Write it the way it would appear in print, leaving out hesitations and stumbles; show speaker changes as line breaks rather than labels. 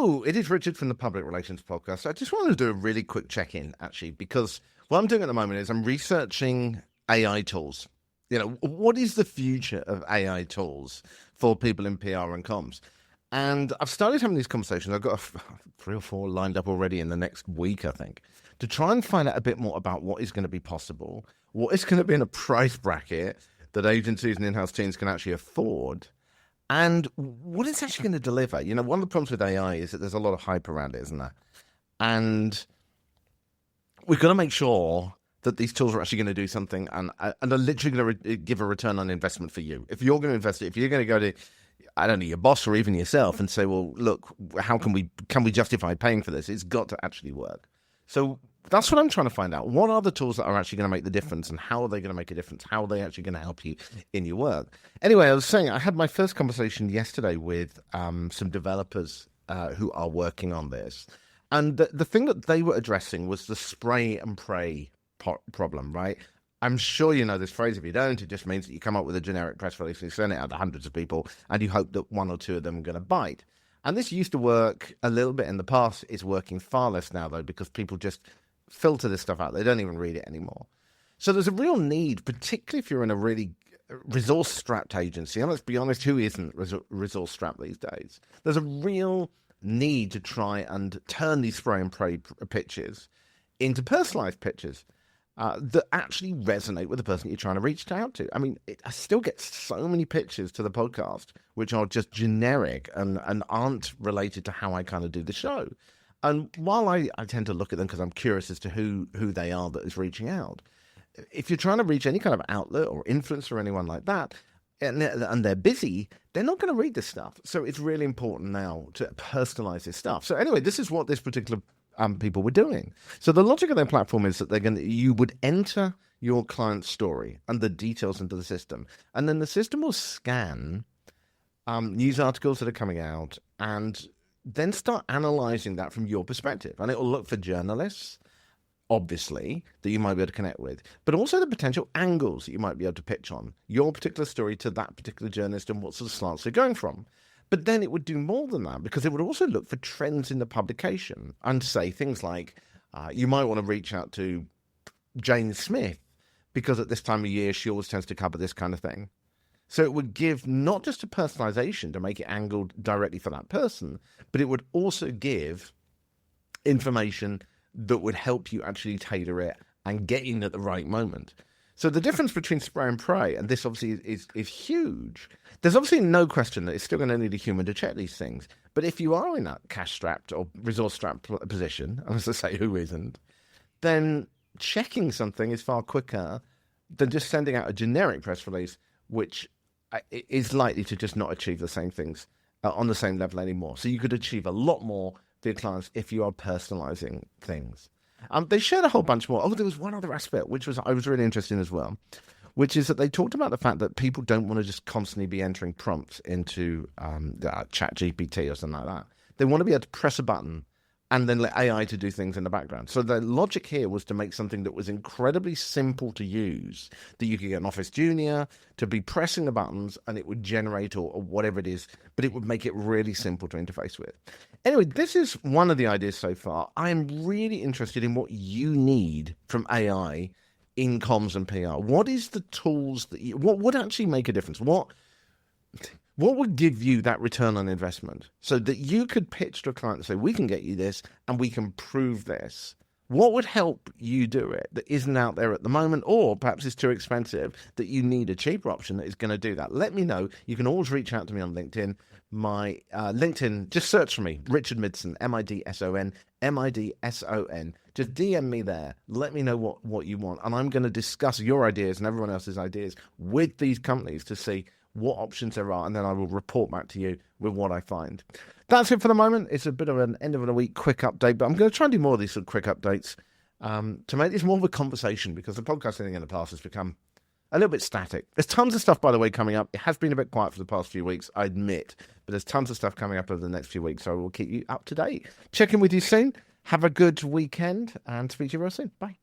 Hello, it is Richard from the Public Relations Podcast. I just wanted to do a really quick check-in, actually, because what I'm doing at the moment is I'm researching AI tools. What is the future of AI tools for people in PR and comms? And I've started having these conversations. I've got 3 or 4 lined up already in the next week, I think, to try and find out a bit more about what is going to be possible, what is going to be in a price bracket that agencies and in-house teams can actually afford, and what it's actually going to deliver. One of the problems with AI is that there's a lot of hype around it, isn't there? And we've got to make sure that these tools are actually going to do something and are literally going to give a return on investment for you. If you're going to invest it, if you're going to go to, I don't know, your boss or even yourself and say, well, look, how can we justify paying for this? It's got to actually work. So that's what I'm trying to find out. What are the tools that are actually going to make the difference, and how are they going to make a difference? How are they actually going to help you in your work? Anyway, I was saying I had my first conversation yesterday with some developers who are working on this. And the thing that they were addressing was the spray and pray problem, right? I'm sure you know this phrase. If you don't, it just means that you come up with a generic press release and you send it out to hundreds of people and you hope that 1 or 2 of them are going to bite. And this used to work a little bit in the past. It's working far less now, though, because people just filter this stuff out. They don't even read it anymore. So there's a real need, particularly if you're in a really resource-strapped agency. And let's be honest, who isn't resource-strapped these days? There's a real need to try and turn these spray and pray pitches into personalized pitches that actually resonate with the person you're trying to reach out to. I mean, I still get so many pitches to the podcast which are just generic and aren't related to how I kind of do the show. And while I tend to look at them because I'm curious as to who they are that is reaching out, if you're trying to reach any kind of outlet or influencer or anyone like that, and they're busy, they're not going to read this stuff. So it's really important now to personalize this stuff. So anyway, this is what this particular people were doing. So the logic of their platform is that you would enter your client's story and the details into the system, and then the system will scan news articles that are coming out and then start analyzing that from your perspective. And it will look for journalists, obviously, that you might be able to connect with, but also the potential angles that you might be able to pitch on your particular story to that particular journalist and what sort of slants they're going from. But then it would do more than that, because it would also look for trends in the publication and say things like, you might want to reach out to Jane Smith, because at this time of year, she always tends to cover this kind of thing. So it would give not just a personalization to make it angled directly for that person, but it would also give information that would help you actually tailor it and get in at the right moment. So the difference between spray and pray, and this obviously is huge. There's obviously no question that it's still going to need a human to check these things. But if you are in that cash-strapped or resource-strapped position, as I say, who isn't, then checking something is far quicker than just sending out a generic press release, which is likely to just not achieve the same things on the same level anymore. So you could achieve a lot more for your clients if you are personalizing things. They shared a whole bunch more. Oh, there was one other aspect, which I was really interested in as well, which is that they talked about the fact that people don't want to just constantly be entering prompts into ChatGPT or something like that. They want to be able to press a button and then let AI to do things in the background. So the logic here was to make something that was incredibly simple to use, that you could get an Office Junior to be pressing the buttons and it would generate or whatever it is, but it would make it really simple to interface with. Anyway, this is one of the ideas so far. I'm really interested in what you need from AI in comms and PR. What is the tools that what would actually make a difference? What would give you that return on investment so that you could pitch to a client and say, we can get you this and we can prove this? What would help you do it that isn't out there at the moment, or perhaps it's too expensive that you need a cheaper option that is going to do that? Let me know. You can always reach out to me on LinkedIn. My LinkedIn, just search for me, Richard Midson, Midson, Midson. Just DM me there. Let me know what you want. And I'm going to discuss your ideas and everyone else's ideas with these companies to see what options there are, and then I will report back to you with what I find. That's it for the moment. It's a bit of an end of the week quick update, but I'm going to try and do more of these sort of quick updates to make this more of a conversation, because the podcasting in the past has become a little bit static. There's tons of stuff, by the way, coming up. It has been a bit quiet for the past few weeks, I admit, but there's tons of stuff coming up over the next few weeks, so I will keep you up to date. Check in with you soon. Have a good weekend, and speak to you real soon. Bye.